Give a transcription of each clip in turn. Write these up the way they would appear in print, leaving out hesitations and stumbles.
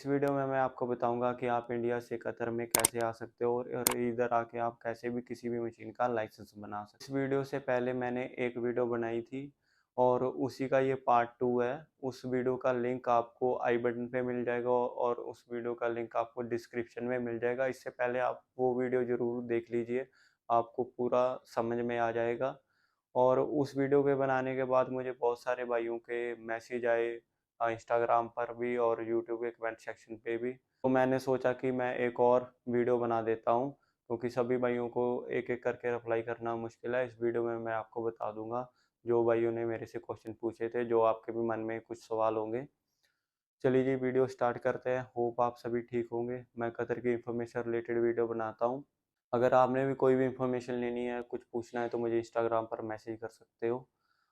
इस वीडियो में मैं आपको बताऊंगा कि आप इंडिया से कतर में कैसे आ सकते हो और इधर आके आप कैसे भी किसी भी मशीन का लाइसेंस बना सकते हो। इस वीडियो से पहले मैंने एक वीडियो बनाई थी और उसी का ये पार्ट 2 है। उस वीडियो का लिंक आपको आई बटन पे मिल जाएगा और उस वीडियो का लिंक आपको डिस्क्रिप्शन में मिल जाएगा। इससे पहले आप वो वीडियो ज़रूर देख लीजिए, आपको पूरा समझ में आ जाएगा। और उस वीडियो के बनाने के बाद मुझे बहुत सारे भाइयों के मैसेज आए, इंस्टाग्राम पर भी और यूट्यूब के कमेंट सेक्शन पे भी। तो मैंने सोचा कि मैं एक और वीडियो बना देता हूँ, क्योंकि सभी भाइयों को एक एक करके रिप्लाई करना मुश्किल है। इस वीडियो में मैं आपको बता दूंगा जो भाइयों ने मेरे से क्वेश्चन पूछे थे, जो आपके भी मन में कुछ सवाल होंगे। चलिए जी, वीडियो स्टार्ट करते हैं। होप आप सभी ठीक होंगे। मैं कतर की इन्फॉर्मेशन रिलेटेड वीडियो बनाता हूँ। अगर आपने भी कोई भी इन्फॉर्मेशन लेनी है, कुछ पूछना है, तो मुझे इंस्टाग्राम पर मैसेज कर सकते हो।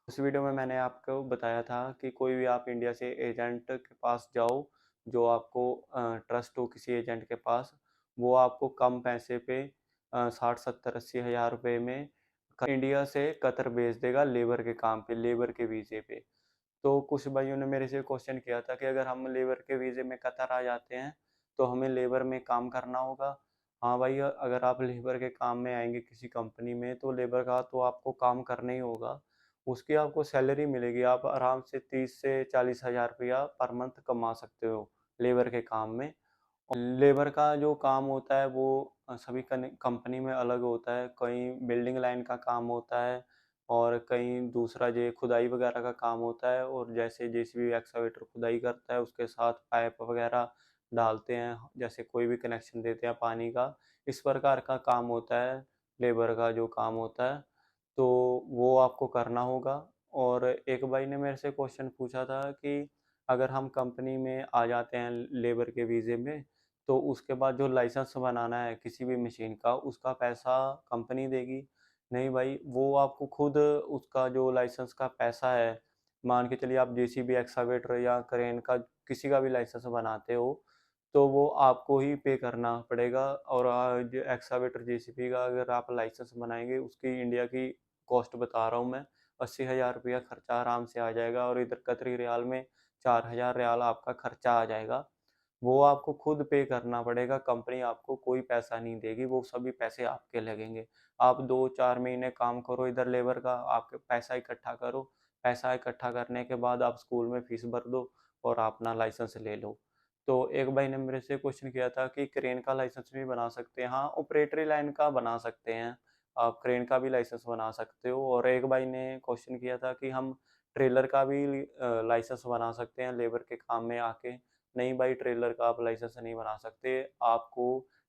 उस वीडियो में मैंने आपको बताया था कि कोई भी आप इंडिया से एजेंट के पास जाओ, जो आपको ट्रस्ट हो किसी एजेंट के पास, वो आपको कम पैसे पे 60-70-80 हज़ार रुपये में इंडिया से कतर भेज देगा लेबर के काम पे, लेबर के वीज़े पे। तो कुछ भाइयों ने मेरे से क्वेश्चन किया था कि अगर हम लेबर के वीज़े में कतर आ जाते हैं तो हमें लेबर में काम करना होगा। हाँ भाई, अगर आप लेबर के काम में आएंगे किसी कंपनी में तो लेबर का तो आपको काम करना ही होगा। उसकी आपको सैलरी मिलेगी, आप आराम से 30 से 40 हज़ार रुपया पर मंथ कमा सकते हो लेबर के काम में। लेबर का जो काम होता है वो सभी कंपनी में अलग होता है। कहीं बिल्डिंग लाइन का काम होता है और कहीं दूसरा जो खुदाई वगैरह का काम होता है, और जैसे जेसीबी एक्सकावेटर खुदाई करता है उसके साथ पाइप वगैरह डालते हैं, जैसे कोई भी कनेक्शन देते हैं पानी का, इस प्रकार का काम होता है लेबर का जो काम होता है। तो वो आपको करना होगा। और एक भाई ने मेरे से क्वेश्चन पूछा था कि अगर हम कंपनी में आ जाते हैं लेबर के वीज़े में, तो उसके बाद जो लाइसेंस बनाना है किसी भी मशीन का, उसका पैसा कंपनी देगी? नहीं भाई, वो आपको खुद उसका जो लाइसेंस का पैसा है, मान के चलिए आप जेसीबी एक्सकावेटर या क्रेन का किसी का भी लाइसेंस बनाते हो, तो वो आपको ही पे करना पड़ेगा। और जो एक्सकावेटर जेसीबी का अगर आप लाइसेंस बनाएंगे, उसकी इंडिया की कॉस्ट बता रहा हूँ मैं, 80 हज़ार रुपया खर्चा आराम से आ जाएगा। और इधर कतरी रियाल में 4 हज़ार रियाल आपका खर्चा आ जाएगा। वो आपको खुद पे करना पड़ेगा, कंपनी आपको कोई पैसा नहीं देगी, वो सभी पैसे आपके लगेंगे। आप 2-4 महीने काम करो इधर लेबर का, आपके पैसा इकट्ठा करो। पैसा इकट्ठा करने के बाद आप स्कूल में फीस भर दो और अपना लाइसेंस ले लो। तो एक भाई ने मेरे से क्वेश्चन किया था कि क्रेन का लाइसेंस भी बना सकते हैं? हाँ, ऑपरेटरी लाइन का बना सकते हैं, आप क्रेन का भी लाइसेंस बना सकते हो। और एक भाई ने क्वेश्चन किया था कि हम ट्रेलर का भी लाइसेंस बना सकते हैं लेबर के काम में आके? नहीं भाई, ट्रेलर का आप लाइसेंस नहीं बना सकते। आपको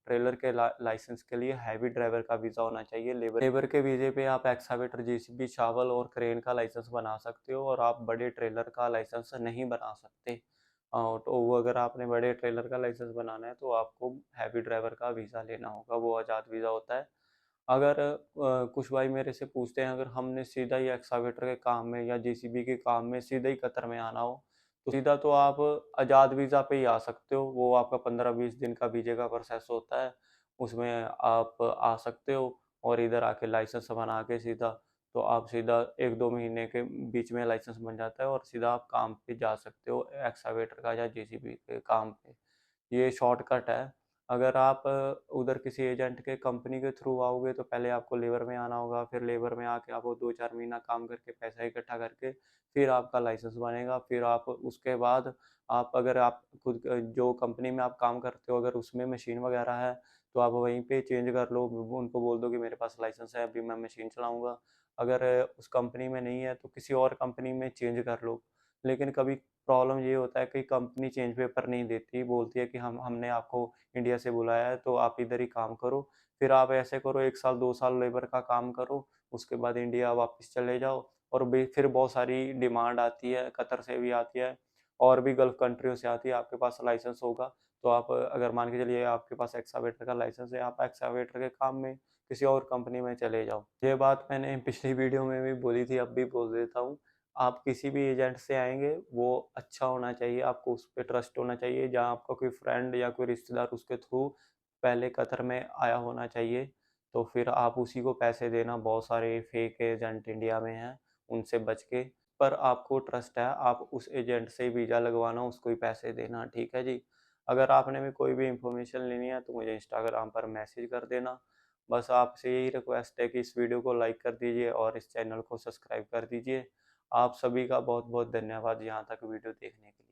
ट्रेलर के लाइसेंस के लिए हैवी ड्राइवर का वीज़ा होना चाहिए। लेबर के वीज़े पे आप एक्सावेटर, जेसीबी, शावल और क्रेन का लाइसेंस बना सकते हो, और आप बड़े ट्रेलर का लाइसेंस नहीं बना सकते। तो वो अगर आपने बड़े ट्रेलर का लाइसेंस बनाना है तो आपको हैवी ड्राइवर का वीज़ा लेना होगा, वो आज़ाद वीज़ा होता है। अगर कुछ भाई मेरे से पूछते हैं, अगर हमने सीधा ही एक्सकावेटर के काम में या जेसीबी के काम में सीधा ही कतर में आना हो, तो सीधा तो आप आज़ाद वीज़ा पे ही आ सकते हो। वो आपका 15-20 दिन का वीज़े का प्रोसेस होता है, उसमें आप आ सकते हो। और इधर आके लाइसेंस बना के सीधा, तो आप सीधा 1-2 महीने के बीच में लाइसेंस बन जाता है और सीधा आप काम पे जा सकते हो एक्सकावेटर का या जेसीबी के काम पे। ये शॉर्टकट है। अगर आप उधर किसी एजेंट के कंपनी के थ्रू आओगे तो पहले आपको लेबर में आना होगा, फिर लेबर में आके आपको 2-4 महीना काम करके पैसा इकट्ठा करके फिर आपका लाइसेंस बनेगा। फिर आप उसके बाद आप, अगर आप खुद जो कंपनी में आप काम करते हो अगर उसमें मशीन वगैरह है, तो आप वहीं पे चेंज कर लो, उनको बोल दो कि मेरे पास लाइसेंस है, अभी मैं मशीन चलाऊँगा। अगर उस कंपनी में नहीं है तो किसी और कंपनी में चेंज कर लो। लेकिन कभी प्रॉब्लम ये होता है कि कंपनी चेंज पेपर नहीं देती, बोलती है कि हमने आपको इंडिया से बुलाया है तो आप इधर ही काम करो। फिर आप ऐसे करो, 1 साल 2 साल लेबर का काम करो, उसके बाद इंडिया वापस चले जाओ। और फिर बहुत सारी डिमांड आती है, कतर से भी आती है और भी गल्फ कंट्रियों से आती है। आपके पास लाइसेंस होगा तो आप, अगर मान के चलिए आपके पास एक्सावेटर का लाइसेंस है, आप एक्सावेटर के काम में किसी और कंपनी में चले जाओ। ये बात मैंने पिछली वीडियो में भी बोली थी, अब भी बोल देता हूँ। आप किसी भी एजेंट से आएँगे, वो अच्छा होना चाहिए, आपको उस पे ट्रस्ट होना चाहिए। जहाँ आपका कोई फ्रेंड या कोई रिश्तेदार उसके थ्रू पहले कतर में आया होना चाहिए, तो फिर आप उसी को पैसे देना। बहुत सारे फेक एजेंट इंडिया में हैं, उनसे बच के। पर आपको ट्रस्ट है, आप उस एजेंट से वीज़ा लगवाना, उसको ही पैसे देना, ठीक है जी। अगर आपने भी कोई भी इंफॉर्मेशन लेनी है तो मुझे इंस्टाग्राम पर मैसेज कर देना। बस आपसे यही रिक्वेस्ट है कि इस वीडियो को लाइक कर दीजिए और इस चैनल को सब्सक्राइब कर दीजिए। आप सभी का बहुत बहुत धन्यवाद यहाँ तक वीडियो देखने के लिए।